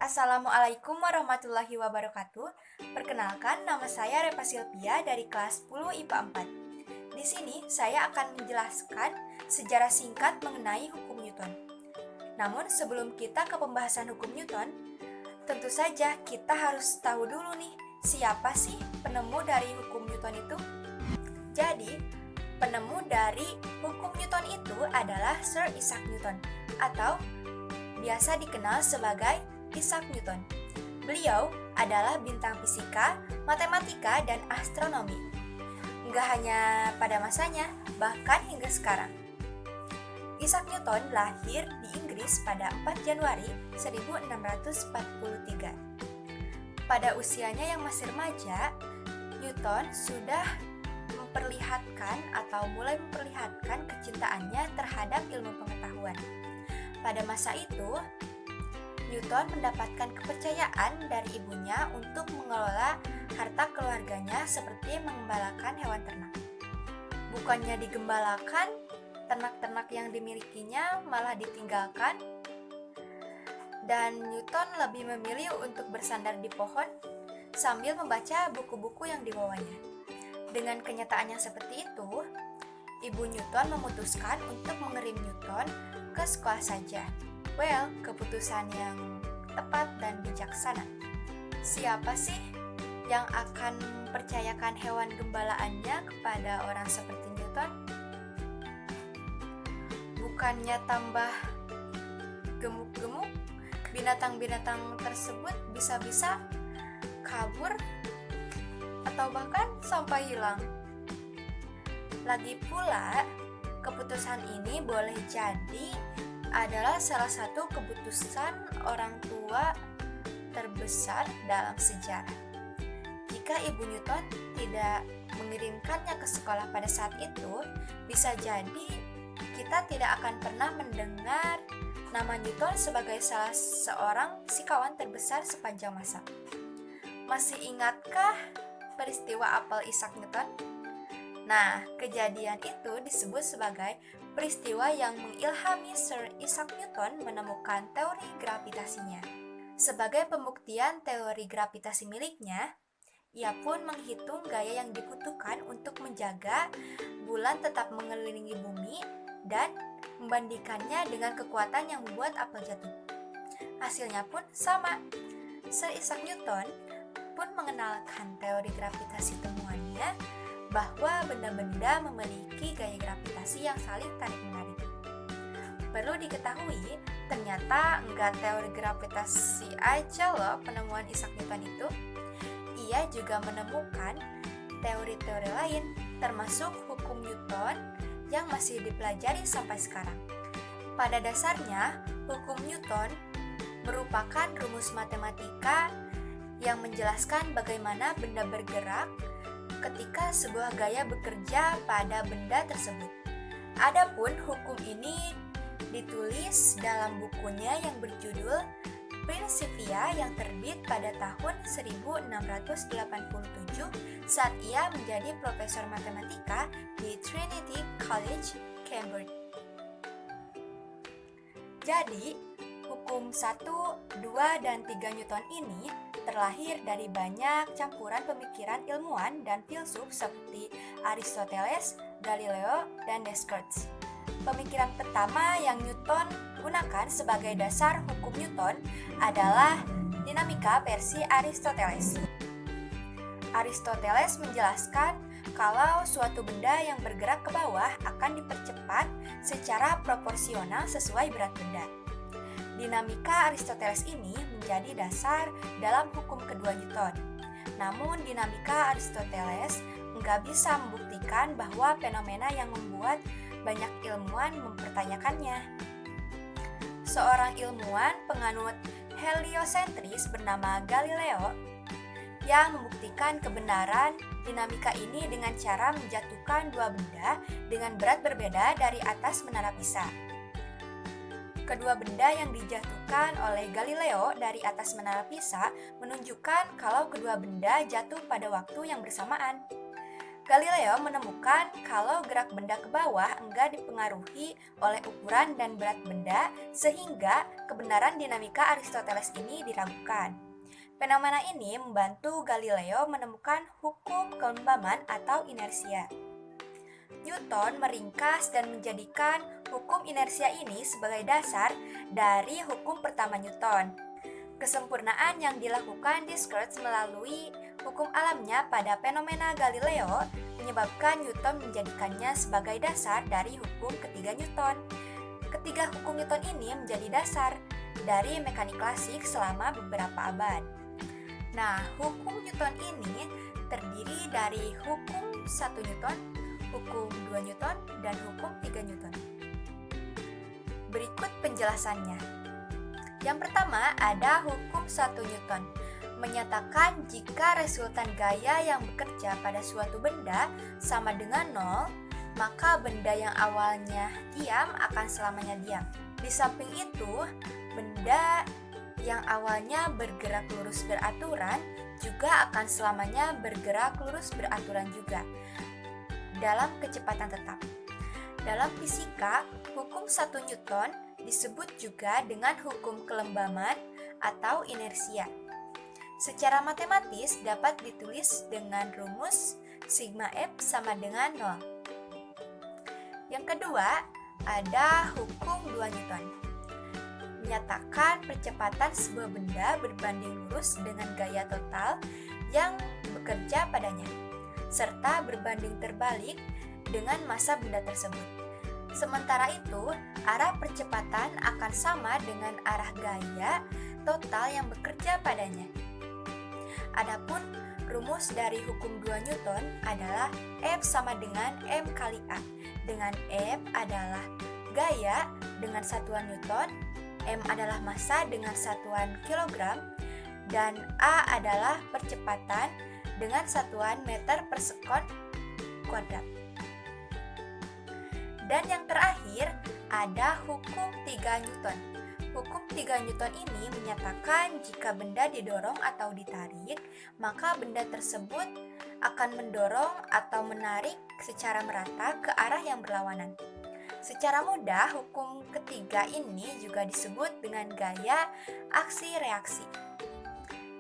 Assalamualaikum warahmatullahi wabarakatuh. Perkenalkan, nama saya Repa Silvia dari kelas 10 IPA 4. Di sini saya akan menjelaskan sejarah singkat mengenai hukum Newton. Namun sebelum kita ke pembahasan hukum Newton, tentu saja kita harus tahu dulu nih, siapa sih penemu dari hukum Newton itu? Jadi, penemu dari hukum Newton itu adalah Sir Isaac Newton atau biasa dikenal sebagai Isaac Newton. Beliau adalah bintang fisika, matematika, dan astronomi. Nggak hanya pada masanya, bahkan hingga sekarang. Isaac Newton lahir di Inggris pada 4 Januari 1643. Pada usianya yang masih remaja, Newton sudah mulai memperlihatkan kecintaannya terhadap ilmu pengetahuan. Pada masa itu, Newton mendapatkan kepercayaan dari ibunya untuk mengelola harta keluarganya seperti mengembalakan hewan ternak. Bukannya digembalakan, ternak-ternak yang dimilikinya malah ditinggalkan, dan Newton lebih memilih untuk bersandar di pohon sambil membaca buku-buku yang dibawanya. Dengan kenyataan yang seperti itu, ibu Newton memutuskan untuk mengirim Newton ke sekolah saja. Keputusan yang tepat dan bijaksana. Siapa sih yang akan mempercayakan hewan gembalaannya kepada orang seperti Newton? Bukannya tambah gemuk-gemuk, binatang-binatang tersebut bisa-bisa kabur atau bahkan sampai hilang. Lagi pula, keputusan ini boleh jadi adalah salah satu keputusan orang tua terbesar dalam sejarah. Jika ibu Newton tidak mengirimkannya ke sekolah pada saat itu, bisa jadi kita tidak akan pernah mendengar nama Newton sebagai salah seorang fisikawan terbesar sepanjang masa. Masih ingatkah peristiwa apel Isaac Newton? Nah, kejadian itu disebut sebagai peristiwa yang mengilhami Sir Isaac Newton menemukan teori gravitasinya. Sebagai pembuktian teori gravitasi miliknya, ia pun menghitung gaya yang dibutuhkan untuk menjaga bulan tetap mengelilingi bumi dan membandingkannya dengan kekuatan yang membuat apel jatuh. Hasilnya pun sama. Sir Isaac Newton pun mengenalkan teori gravitasi temuannya bahwa benda-benda memiliki gaya gravitasi yang saling tarik-menarik. Perlu diketahui, ternyata enggak teori gravitasi aja loh penemuan Isaac Newton itu. Ia juga menemukan teori-teori lain, termasuk hukum Newton yang masih dipelajari sampai sekarang. Pada dasarnya, hukum Newton merupakan rumus matematika yang menjelaskan bagaimana benda bergerak ketika sebuah gaya bekerja pada benda tersebut. Adapun hukum ini ditulis dalam bukunya yang berjudul Principia yang terbit pada tahun 1687 saat ia menjadi profesor matematika di Trinity College, Cambridge. Jadi, hukum 1, 2, dan 3 Newton ini terlahir dari banyak campuran pemikiran ilmuwan dan filsuf seperti Aristoteles, Galileo, dan Descartes. Pemikiran pertama yang Newton gunakan sebagai dasar hukum Newton adalah dinamika versi Aristoteles. Aristoteles menjelaskan kalau suatu benda yang bergerak ke bawah akan dipercepat secara proporsional sesuai berat benda. Dinamika Aristoteles ini menjadi dasar dalam hukum kedua Newton. Namun dinamika Aristoteles nggak bisa membuktikan bahwa fenomena yang membuat banyak ilmuwan mempertanyakannya. Seorang ilmuwan penganut heliosentris bernama Galileo yang membuktikan kebenaran dinamika ini dengan cara menjatuhkan dua benda dengan berat berbeda dari atas menara Pisa. Kedua benda yang dijatuhkan oleh Galileo dari atas menara Pisa menunjukkan kalau kedua benda jatuh pada waktu yang bersamaan. Galileo menemukan kalau gerak benda ke bawah enggak dipengaruhi oleh ukuran dan berat benda, sehingga kebenaran dinamika Aristoteles ini diragukan. Fenomena ini membantu Galileo menemukan hukum kelembaban atau inersia. Newton meringkas dan menjadikan hukum inersia ini sebagai dasar dari hukum pertama Newton. Kesempurnaan yang dilakukan Descartes melalui hukum alamnya pada fenomena Galileo menyebabkan Newton menjadikannya sebagai dasar dari hukum ketiga Newton. Ketiga hukum Newton ini menjadi dasar dari mekanik klasik selama beberapa abad. Nah, hukum Newton ini terdiri dari hukum 1 Newton, hukum 2 Newton, dan hukum 3 Newton. Berikut penjelasannya. Yang pertama ada hukum 1 Newton, menyatakan jika resultan gaya yang bekerja pada suatu benda sama dengan 0, maka benda yang awalnya diam akan selamanya diam. Di samping itu, benda yang awalnya bergerak lurus beraturan juga akan selamanya bergerak lurus beraturan juga dalam kecepatan tetap. Dalam fisika, hukum 1 Newton disebut juga dengan hukum kelembaban atau inersia. Secara matematis dapat ditulis dengan rumus sigma F sama dengan 0. Yang kedua, ada hukum 2 Newton. Menyatakan percepatan sebuah benda berbanding lurus dengan gaya total yang bekerja padanya, serta berbanding terbalik dengan massa benda tersebut. Sementara itu, arah percepatan akan sama dengan arah gaya total yang bekerja padanya. Adapun rumus dari hukum 2 Newton adalah F sama dengan M kali A, dengan F adalah gaya dengan satuan Newton, M adalah massa dengan satuan kilogram, dan A adalah percepatan dengan satuan meter per sekon kuadrat. Dan yang terakhir ada hukum 3 Newton. Hukum 3 Newton ini menyatakan jika benda didorong atau ditarik, maka benda tersebut akan mendorong atau menarik secara merata ke arah yang berlawanan. Secara mudah, hukum ketiga ini juga disebut dengan gaya aksi-reaksi.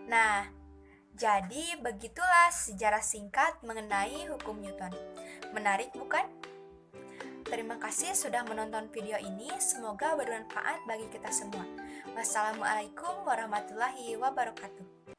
Nah, jadi begitulah sejarah singkat mengenai hukum Newton. Menarik bukan? Terima kasih sudah menonton video ini, semoga bermanfaat bagi kita semua. Wassalamualaikum warahmatullahi wabarakatuh.